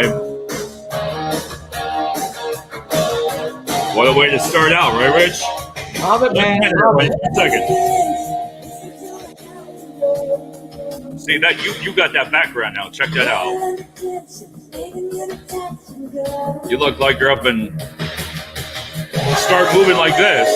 live. What a way to start out, right, Rich? Love it, man. Love it. 1 second. See that you got that background now. Check that out. You look like you're up and start moving like this.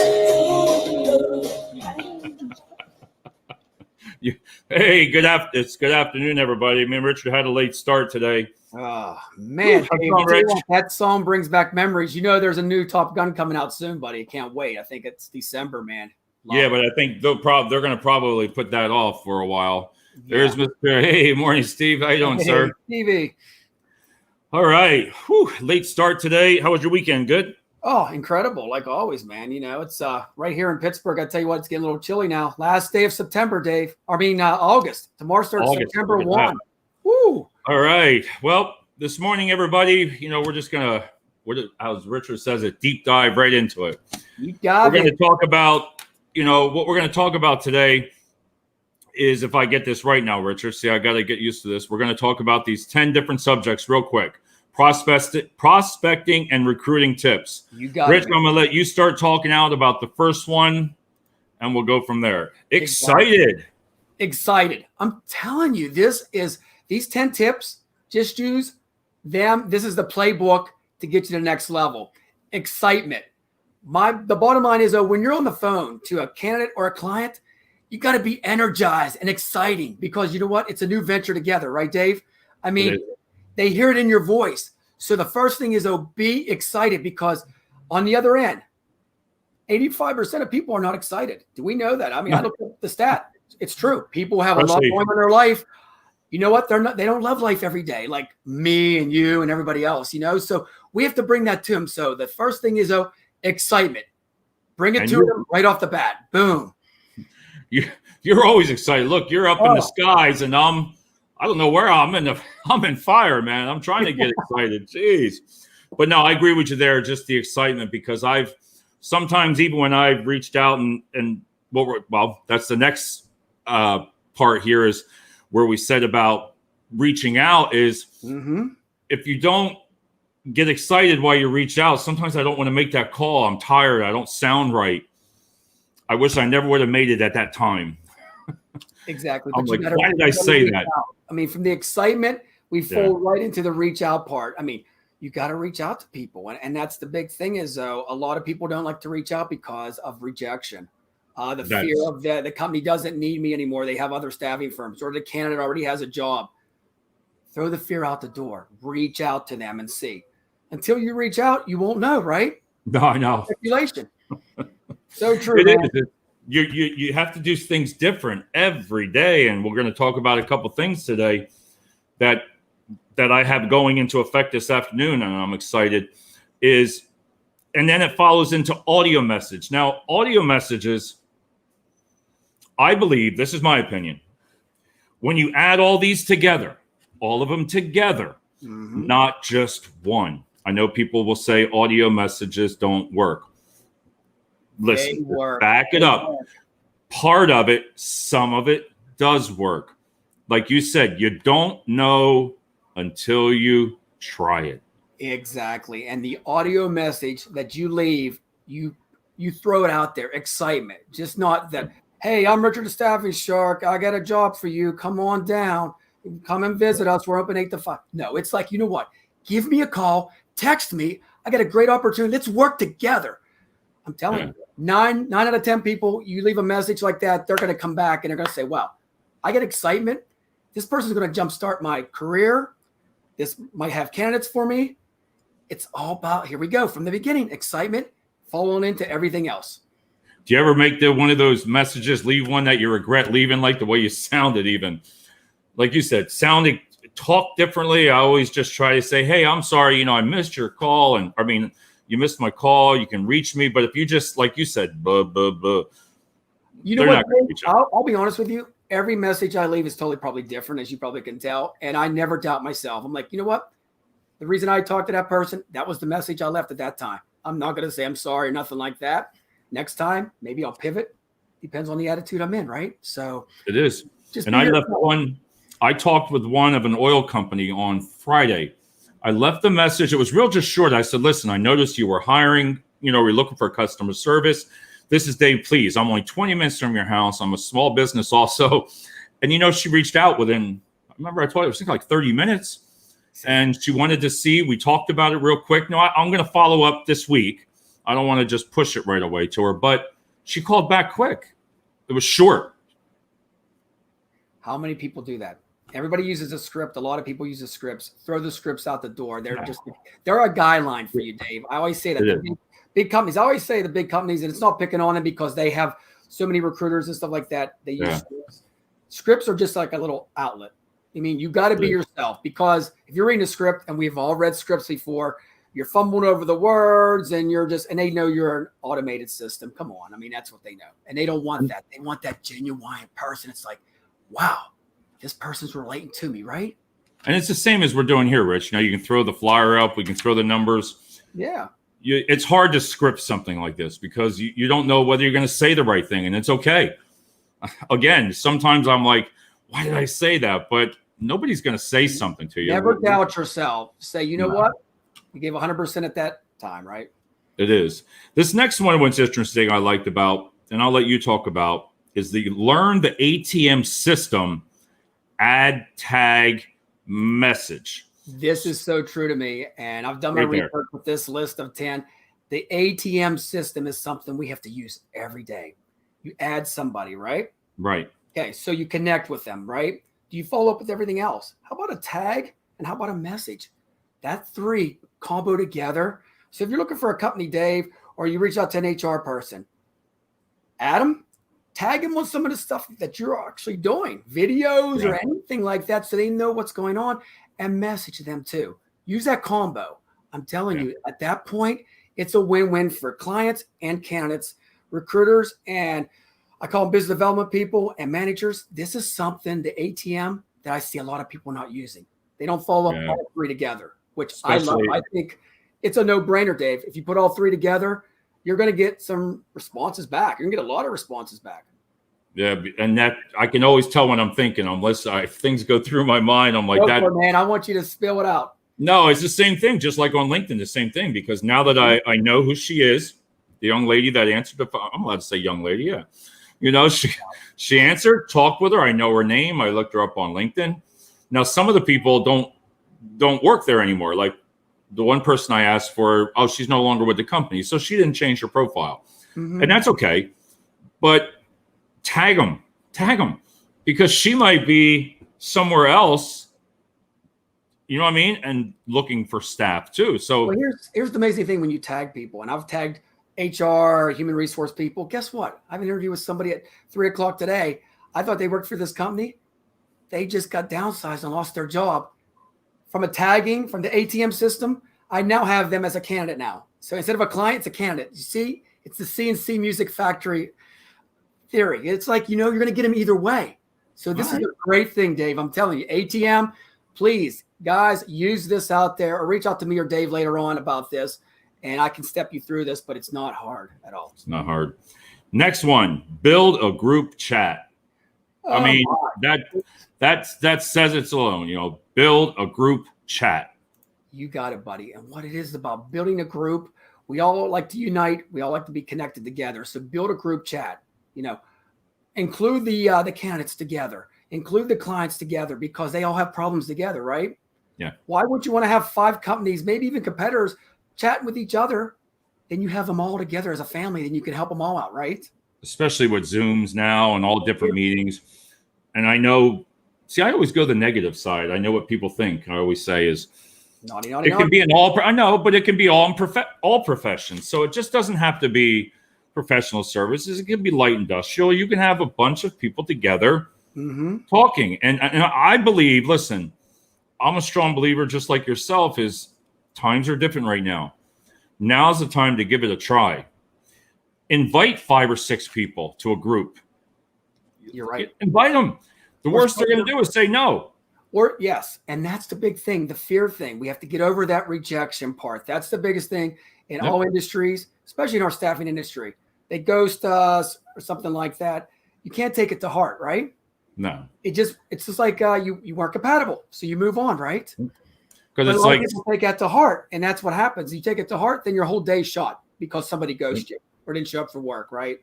Hey, it's good afternoon, everybody. Me and Richard had a late start today. Oh, man. Hey, that song brings back memories. You know there's a new Top Gun coming out soon, buddy. I can't wait. I think it's December, man. Yeah, but I think they're going to probably put that off for a while. Yeah. There's Mr. Hey, morning, Steve. How you doing, sir? Stevie. All right. Whew, late start today. How was your weekend? Good? Oh, incredible. Like always, man. You know, it's right here in Pittsburgh. I tell you what, it's getting a little chilly now. Last day of September, Dave. August. Tomorrow starts September 1. Woo. All right. Well, this morning, everybody, you know, we're just going to, as Richard says it, deep dive right into it. We're going to talk about, what we're going to talk about today is, if I get this right now, Richard, see, I got to get used to this. We're going to talk about these 10 different subjects real quick. Prospecting and recruiting tips. You got Rich, it. I'm going to let you start talking out about the first one, and we'll go from there. Excited. I'm telling you, these 10 tips, just use them. This is the playbook to get you to the next level. Excitement. The bottom line is, when you're on the phone to a candidate or a client, you got to be energized and exciting, because you know what? It's a new venture together, right, Dave? I mean, they hear it in your voice. So the first thing is, be excited, because on the other end, 85% of people are not excited. Do we know that? I mean, I looked at the stat. It's true. People have a lot going on in their life. You know what? They don't love life every day like me and you and everybody else, So we have to bring that to them. So the first thing is, excitement. Bring it to them right off the bat. Boom. You're always excited. Look, you're up in the skies, and I don't know where I'm in fire, man. I'm trying to get excited. Jeez. But no, I agree with you there. Just the excitement, because I've sometimes, even when I've reached out and that's the next part here, is where we said about reaching out is if you don't get excited while you reach out, sometimes I don't want to make that call. I'm tired. I don't sound right. I wish I never would have made it at that time. Exactly. I'm like, why did I say that? I mean, from the excitement, we fall right into the reach out part. I mean, you got to reach out to people. And that's the big thing is, though, a lot of people don't like to reach out because of rejection. The fear of the company doesn't need me anymore. They have other staffing firms, or the candidate already has a job. Throw the fear out the door. Reach out to them and see. Until you reach out, you won't know, right? No, I know. Speculation. So true. It is. You have to do things different every day, and we're going to talk about a couple things today that I have going into effect this afternoon, and I'm excited. And then it follows into audio message. Now, audio messages, I believe, this is my opinion, when you add all these together, all of them together, not just one. I know people will say audio messages don't work. Listen, back it up. Part of it, some of it does work. Like you said, you don't know until you try it. Exactly. And the audio message that you leave, you throw it out there. Excitement. Just not that, hey, I'm Richard the Staffing Shark. I got a job for you. Come on down. Come and visit us. We're open 8 to 5. No, it's like, you know what? Give me a call. Text me. I got a great opportunity. Let's work together. I'm telling you, 9 out of 10 people, you leave a message like that, they're going to come back and they're going to say, well, I get excitement. This person's going to jumpstart my career. This might have candidates for me. It's all about, here we go, from the beginning, excitement, following into everything else. Do you ever make one of those messages, leave one that you regret leaving, like the way you sounded even? Like you said, talk differently. I always just try to say, hey, I'm sorry, I missed your call. You missed my call. You can reach me. But if you just, like you said, you know what? I'll be honest with you. Every message I leave is totally probably different, as you probably can tell. And I never doubt myself. I'm like, you know what? The reason I talked to that person, that was the message I left at that time. I'm not going to say I'm sorry or nothing like that. Next time, maybe I'll pivot. Depends on the attitude I'm in, right? So it is. And I left one. I talked with one of an oil company on Friday. I left the message. It was real just short. I said, listen, I noticed you were hiring, we're looking for customer service. This is Dave, please. I'm only 20 minutes from your house. I'm a small business also. And, she reached out within, I remember I told you, it was like 30 minutes. And she wanted to see, we talked about it real quick. No, I'm going to follow up this week. I don't want to just push it right away to her, but she called back quick. It was short. How many people do that? Everybody uses a script. A lot of people use the scripts. Throw the scripts out the door. They're a guideline for you, Dave. I always say that the big companies. I always say the big companies, and it's not picking on them because they have so many recruiters and stuff like that. They use scripts. Scripts are just like a little outlet. I mean, you got to be yourself, because if you're reading a script, and we've all read scripts before, you're fumbling over the words, and and they know you're an automated system. Come on. I mean, that's what they know. And they don't want that. They want that genuine person. It's like, wow, this person's relating to me, right? And it's the same as we're doing here, Rich. You can throw the flyer up. We can throw the numbers. Yeah. It's hard to script something like this because you don't know whether you're going to say the right thing, and it's okay. Again, sometimes I'm like, why did I say that? But nobody's going to say something to you. Never doubt yourself. Say, you know what? You gave 100% at that time, right? It is. This next one was interesting I liked about, and I'll let you talk about, is learn the ATM system, add, tag, message. This is so true to me. And I've done my research with this list of 10. The ATM system is something we have to use every day. You add somebody, right? Right. Okay. So you connect with them, right? Do you follow up with everything else? How about a tag? And how about a message? That three combo together. So if you're looking for a company, Dave, or you reach out to an HR person, add them, tag them with some of the stuff that you're actually doing, videos or anything like that, so they know what's going on, and message them too. Use that combo. I'm telling you, at that point, it's a win-win for clients and candidates, recruiters, and I call them business development people and managers. This is something, the ATM, that I see a lot of people not using. They don't follow up all three together, which I love. I think it's a no-brainer, Dave. If you put all three together, you're going to get some responses back. You're going to get a lot of responses back. Yeah, and that I can always tell when I'm thinking. Unless if things go through my mind, I'm like, man, I want you to spill it out. No, it's the same thing. Just like on LinkedIn, the same thing. Because now that I know who she is, the young lady that answered the phone, I'm allowed to say young lady, yeah. She answered, talked with her. I know her name. I looked her up on LinkedIn. Now, some of the people don't work there anymore. Like the one person I asked for, she's no longer with the company, so she didn't change her profile, and that's okay. But tag them, because she might be somewhere else. You know what I mean? And looking for staff too. So here's the amazing thing when you tag people, and I've tagged HR, human resource people. Guess what? I have an interview with somebody at 3:00 today. I thought they worked for this company. They just got downsized and lost their job. From the ATM system, I now have them as a candidate now. So instead of a client, it's a candidate. You see, it's the CNC Music Factory theory. It's like, you're going to get them either way. So this is a great thing, Dave. I'm telling you, ATM, please, guys, use this out there, or reach out to me or Dave later on about this, and I can step you through this, but it's not hard at all. It's not hard. Next one, build a group chat. I mean, that says it's alone, build a group chat. You got it, buddy. And what it is about building a group, we all like to unite. We all like to be connected together. So build a group chat, include the candidates together, include the clients together, because they all have problems together, right? Yeah. Why would you want to have 5 companies, maybe even competitors, chatting with each other? Then you have them all together as a family, then you can help them all out, right? Especially with Zooms now and all different meetings. And I know, I always go the negative side. I know what people think. I always say is, it can be I know, but it can be all professions. So it just doesn't have to be professional services. It can be light industrial. You can have a bunch of people together talking. And I believe, listen, I'm a strong believer, just like yourself, is times are different right now. Now's the time to give it a try. Invite 5 or 6 people to a group. You're right. Invite them. The worst they're going to do is say no. Yes. And that's the big thing, the fear thing. We have to get over that rejection part. That's the biggest thing in all industries, especially in our staffing industry. They ghost us or something like that. You can't take it to heart, right? No. It's just like you weren't compatible. So you move on, right? because But a it's lot like, of people take that to heart, and that's what happens. You take it to heart, then your whole day's shot because somebody ghosted you or didn't show up for work, right?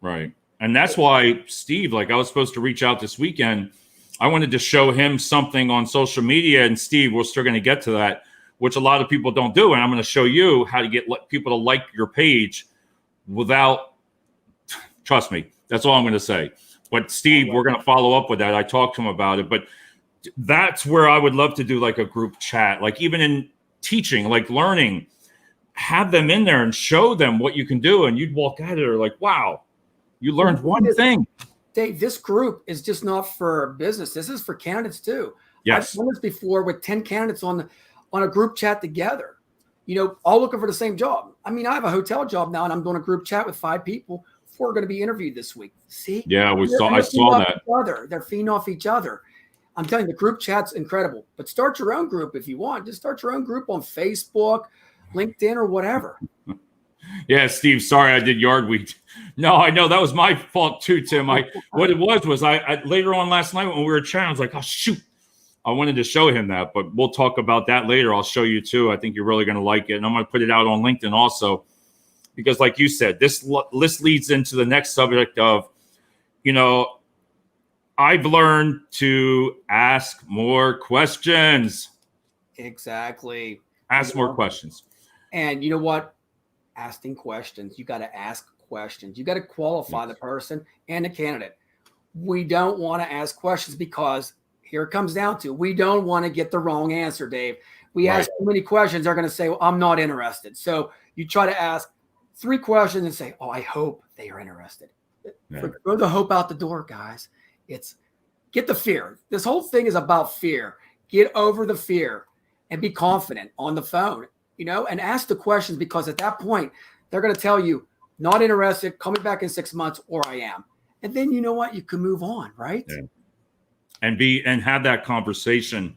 right. And that's why Steve, like I was supposed to reach out this weekend. I wanted to show him something on social media, and Steve, we're still going to get to that, which a lot of people don't do. And I'm going to show you how to get people to like your page without, trust me, that's all I'm going to say. But Steve, we're going to follow up with that. I talked to him about it, but that's where I would love to do like a group chat, like even in teaching, like learning, have them in there and show them what you can do. And you'd walk out of there like, wow, you learned one thing. Dave, this group is just not for business. This is for candidates too. Yes. I've done this before with 10 candidates on a group chat together, all looking for the same job. I mean, I have a hotel job now and I'm doing a group chat with 5 people. 4 are going to be interviewed this week. See? Yeah, I saw that. They're feeding off each other. I'm telling you, the group chat's incredible. But start your own group if you want. Just start your own group on Facebook, LinkedIn, or whatever. Yeah, Steve, sorry I did yard weed. No, I know that was my fault too, Tim. What it was I later on last night when we were chatting, I was like, oh shoot. I wanted to show him that, but we'll talk about that later. I'll show you too. I think you're really going to like it. And I'm going to put it out on LinkedIn also, because like you said, this leads into the next subject of, I've learned to ask more questions. Exactly. Ask more questions. And you know what? Asking questions. You got to ask questions. You got to qualify the person and the candidate. We don't want to ask questions because here it comes down to, we don't want to get the wrong answer, Dave. We ask too many questions, they're going to say, well, I'm not interested. So you try to ask 3 questions and say, oh, I hope they are interested. Yeah. Throw the hope out the door, guys. It's get the fear. This whole thing is about fear. Get over the fear and be confident on the phone, and ask the questions, because at that point, they're going to tell you, not interested, coming back in 6 months, or I am. And then you know what? You can move on, right? Yeah. And have that conversation.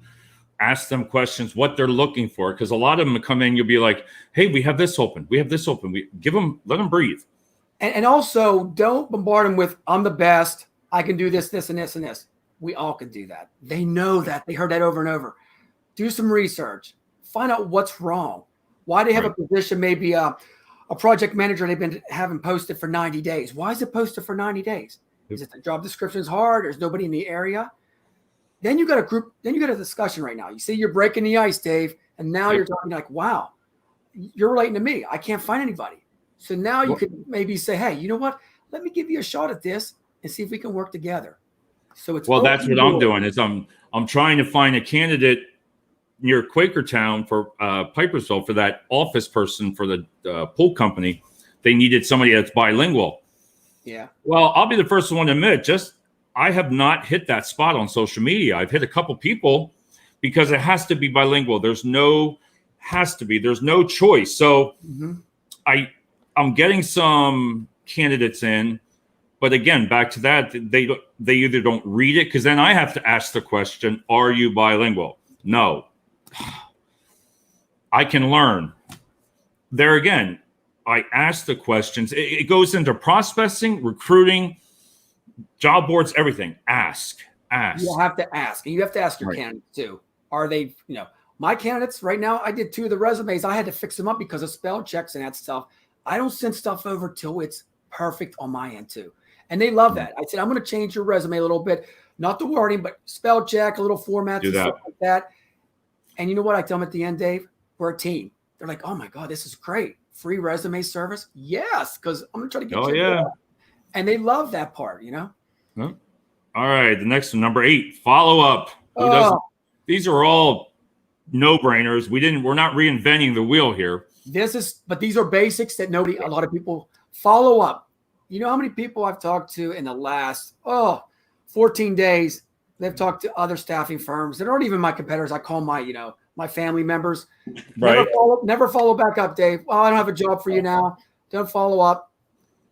Ask them questions, what they're looking for. Because a lot of them come in, you'll be like, hey, we have this open. We have this open. Let them breathe. And also don't bombard them with, I'm the best. I can do this, this, and this, and this. We all can do that. They know that. They heard that over and over. Do some research. Find out what's wrong. Why they have a position, maybe a project manager they've been having posted for 90 days. Why is it posted for 90 days? Is it the job description is hard? There's nobody in the area? Then you got a group, then you got a discussion right now. You see, you're breaking the ice, Dave. And now you're talking like, wow, you're relating to me. I can't find anybody. So now you could maybe say, hey, you know what? Let me give you a shot at this and see if we can work together. So it's that's what I'm doing is I'm trying to find a candidate near Quakertown for Pipersville for that office person for the pool company. They needed somebody that's bilingual. Yeah. Well, I'll be the first one to admit, I have not hit that spot on social media. I've hit a couple people because it has to be bilingual. There's no choice. So I'm getting some candidates in, but again, back to that, they either don't read it, because then I have to ask the question, are you bilingual? No. I can learn. There again, I ask the questions. It goes into prospecting, recruiting, job boards, everything. Ask. You have to ask. And you have to ask your candidates too. Are they, my candidates right now, I did 2 of the resumes. I had to fix them up because of spell checks and that stuff. I don't send stuff over till it's perfect on my end too. And they love that. I said, I'm going to change your resume a little bit. Not the wording, but spell check, a little format, stuff like that. And you know what I tell them at the end, Dave? We're a team. They're like, oh my God, this is great. Free resume service? Yes, because I'm going to try to get you. Yeah. And they love that part, All right. The next one, number 8, follow up. These are all no-brainers. We're not reinventing the wheel here. But these are basics that a lot of people follow up. You know how many people I've talked to in the last 14 days? They've talked to other staffing firms that aren't even my competitors. I call my family members. Right. Never follow back up, Dave. Well, I don't have a job for you now. Don't follow up.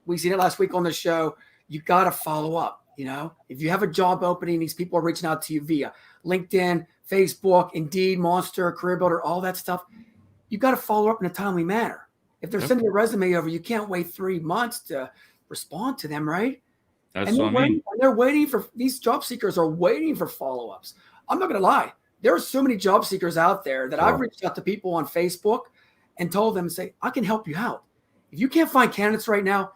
We seen it last week on the show. You got to follow up. If you have a job opening, these people are reaching out to you via LinkedIn, Facebook, Indeed, Monster, Career Builder, all that stuff. You got to follow up in a timely manner. If they're sending a resume over, you can't wait 3 months to respond to them, right? That's what I mean. They're waiting for, these job seekers are waiting for follow-ups. I'm not going to lie. there are so many job seekers out there that Sure. I've reached out to people on Facebook and told them, say, I can help you out. If you can't find candidates right now,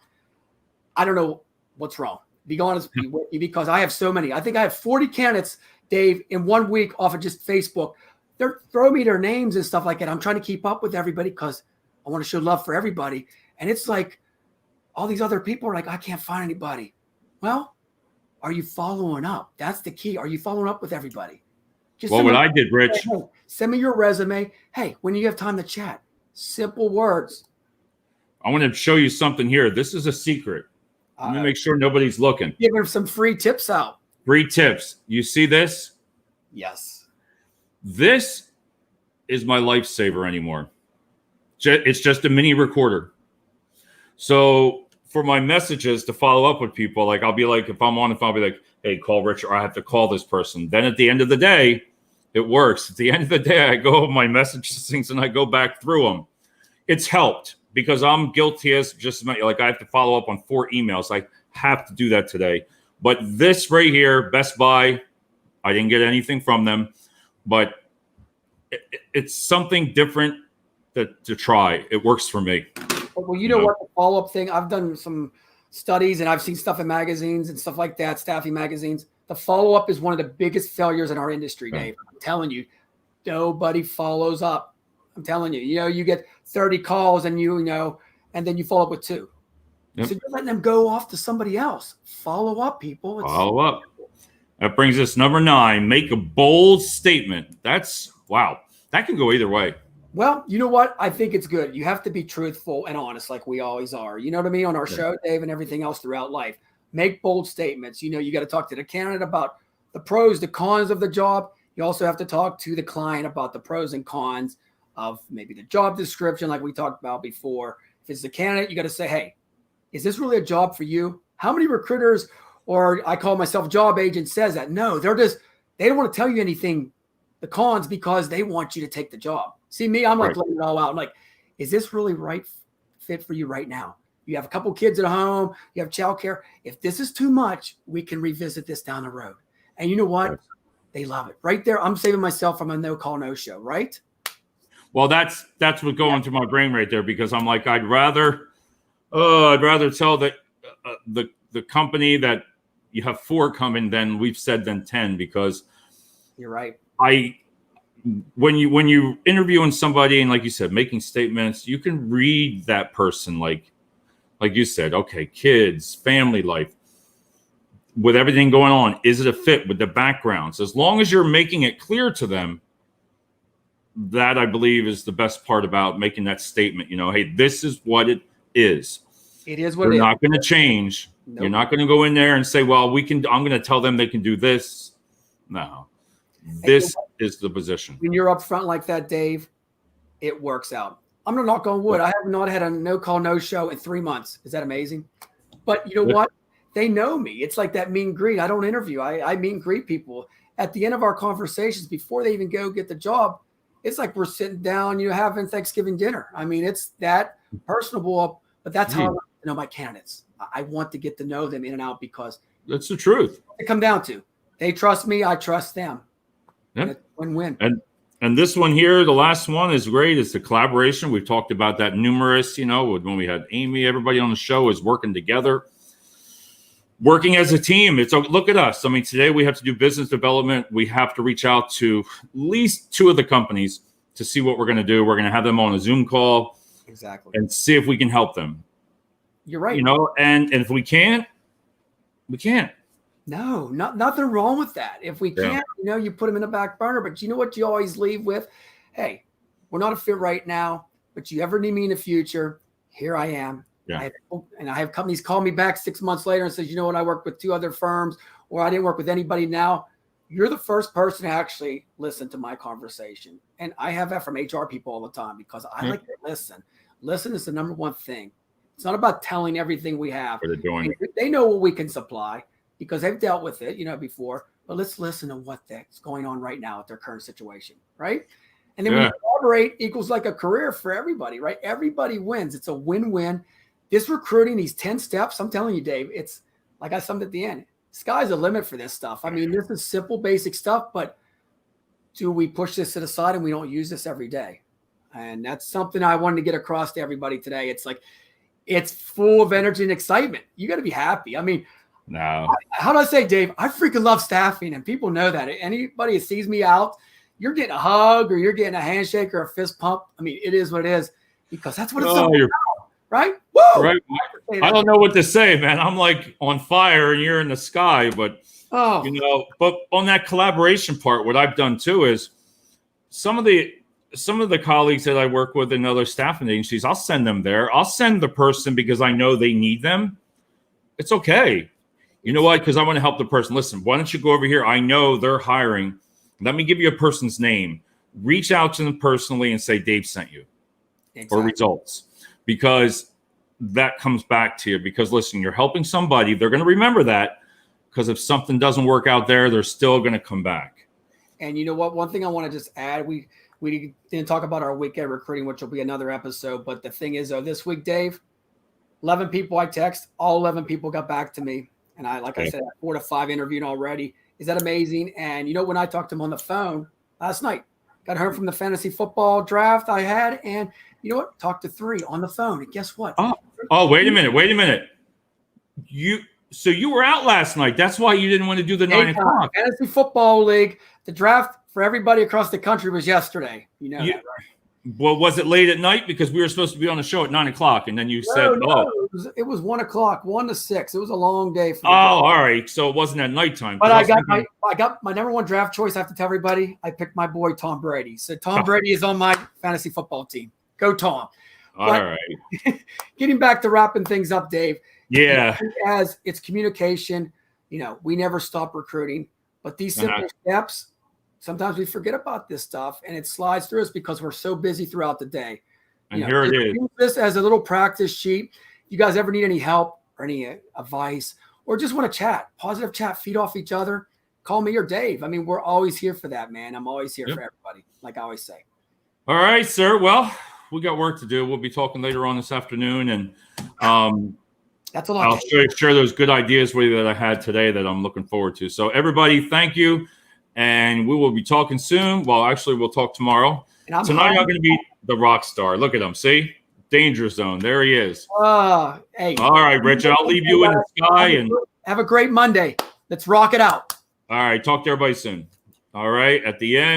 I don't know what's wrong. Be honest with you, because I have so many. I think I have 40 candidates, Dave, in 1 week off of just Facebook. They're throwing me their names and stuff like that. I'm trying to keep up with everybody because I want to show love for everybody. And it's like all these other people are like, I can't find anybody. Well, are you following up? That's the key. Are you following up with everybody? Just Well, what I did, Rich, send me your resume. Hey, when you have time to chat, simple words. I want to show you something here. This is a secret. Let me make sure nobody's looking. Giving some free tips out. 3 tips. You see this? Yes. This is my lifesaver anymore. It's just a mini recorder. So for my messages to follow up with people, like I'll be like, if I'm on the phone, I'll be like, hey, call Rich, or I have to call this person. Then at the end of the day, it works. At the end of the day, I go over my message things and I go back through them. It's helped because I'm guilty as just like I have to follow up on 4 emails. I have to do that today. But this right here, Best Buy, I didn't get anything from them, but it's something different to try. It works for me. Well, you know what? The follow-up thing, I've done some studies and I've seen stuff in magazines and stuff like that, staffing magazines. The follow-up is one of the biggest failures in our industry, Dave. I'm telling you, nobody follows up. I'm telling you, you get 30 calls and and then you follow up with 2. Yep. So you're letting them go off to somebody else. Follow up, people. Follow up. That brings us number 9. Make a bold statement. Wow. That can go either way. Well, you know what? I think it's good. You have to be truthful and honest like we always are. You know what I mean? On our show, Dave, and everything else throughout life. Make bold statements. You got to talk to the candidate about the pros, the cons of the job. You also have to talk to the client about the pros and cons of maybe the job description like we talked about before. If it's the candidate, you got to say, hey, is this really a job for you? How many recruiters, or I call myself job agent, says that? No, they don't want to tell you anything, the cons, because they want you to take the job. See me, I'm like laying it all out. I'm like, is this really right fit for you right now? You have a couple kids at home, you have childcare. If this is too much, we can revisit this down the road. And you know what? Yes. They love it. Right there, I'm saving myself from a no call, no show, right? Well, that's what going through my brain right there, because I'm like, I'd rather tell the company that you have 4 coming than 10, because you're right. When you interviewing somebody and like you said, making statements, you can read that person like you said, okay, kids, family life, with everything going on, is it a fit with the backgrounds? As long as you're making it clear to them, that I believe is the best part about making that statement. Hey, this is what it is. It is what You're it is. not going to change. Nope. You're not going to go in there and say, well, I'm going to tell them they can do this. No. This is the position. When you're up front like that, Dave, it works out. I'm going to knock on wood. I have not had a no call, no show in 3 months. Is that amazing? But you know what? They know me. It's like that meet and greet. I don't interview. I meet and greet people. At the end of our conversations, before they even go get the job, it's like we're sitting down, having Thanksgiving dinner. I mean, it's that personable, but that's how I want to know my candidates. I want to get to know them in and out, because that's the truth. It come down to, they trust me, I trust them. Yep. Win-win. And this one here, the last one, is great. It's the collaboration. We've talked about that numerous, when we had Amy, everybody on the show is working together, working as a team. Look at us. I mean, today we have to do business development. We have to reach out to at least 2 of the companies to see what we're going to do. We're going to have them on a Zoom call. Exactly. And see if we can help them. You're right. And if we can't, we can't. No, nothing wrong with that. If we can't, you put them in the back burner. But you know what you always leave with? Hey, we're not a fit right now, but you ever need me in the future, here I am. Yeah. I have companies call me back 6 months later and says, you know what, I work with 2 other firms, or I didn't work with anybody now. You're the first person to actually listen to my conversation. And I have that from HR people all the time, because I like to listen. Listen is the number one thing. It's not about telling everything we have. What they're doing. They know what we can supply because they've dealt with it, before. But let's listen to what's going on right now at their current situation, right? And then when you collaborate, equals like a career for everybody, right? Everybody wins. It's a win-win. This recruiting, these 10 steps, I'm telling you, Dave, it's like I summed at the end. Sky's the limit for this stuff. I mean, this is simple, basic stuff, but do we push this to the side and we don't use this every day? And that's something I wanted to get across to everybody today. It's like, it's full of energy and excitement. You got to be happy. I mean, no. How do I say, Dave? I freaking love staffing, and people know that. Anybody that sees me out, you're getting a hug or you're getting a handshake or a fist pump. I mean, it is what it is because that's what it's all about, right? Woo! Right. I don't know what to say, man. I'm like on fire and you're in the sky, but but on that collaboration part, what I've done too is some of the colleagues that I work with in other staffing agencies, I'll send them there. I'll send the person because I know they need them. It's okay. You know what? Because I want to help the person. Listen, why don't you go over here? I know they're hiring. Let me give you a person's name. Reach out to them personally and say, Dave sent you. Exactly. Or results. Because that comes back to you. Because listen, you're helping somebody. They're going to remember that. Because if something doesn't work out there, they're still going to come back. And you know what? One thing I want to just add, we didn't talk about our weekend recruiting, which will be another episode. But the thing is, though, this week, Dave, 11 people I text, all 11 people got back to me. And I said, 4 to 5 interviewed already. Is that amazing? And you know, when I talked to him on the phone last night, got home from the fantasy football draft I had, and you know what? Talked to 3 on the phone. And guess what? Oh, wait a minute. So you were out last night. That's why you didn't want to do the 9 o'clock. Fantasy Football League. The draft for everybody across the country was yesterday. You know that, right? Well, was it late at night? Because we were supposed to be on the show at 9 o'clock, and then you said, it was 1 o'clock, 1 to 6. It was a long day for me. All right. So it wasn't at nighttime. But I got my number 1 draft choice. I have to tell everybody, I picked my boy Tom Brady. So Tom Brady is on my fantasy football team. Go Tom. All right. Getting back to wrapping things up, Dave. Yeah. As it's communication, we never stop recruiting, but these simple steps, sometimes we forget about this stuff and it slides through us because we're so busy throughout the day. And here it is. Use this as a little practice sheet. If you guys ever need any help or any advice or just want to chat, positive chat, feed off each other, call me or Dave. I mean, we're always here for that, man. I'm always here for everybody, like I always say. All right, sir. Well, we got work to do. We'll be talking later on this afternoon. And that's a lot. I'll share those good ideas with you that I had today that I'm looking forward to. So everybody, thank you. And we will be talking soon. Well, actually, we'll talk tomorrow. Tonight, I'm going to be the rock star. Look at him. See? Danger zone. There he is. Hey. All right, Rich. I'll leave you in the sky. And have a great Monday. Let's rock it out. All right. Talk to everybody soon. All right. At the end.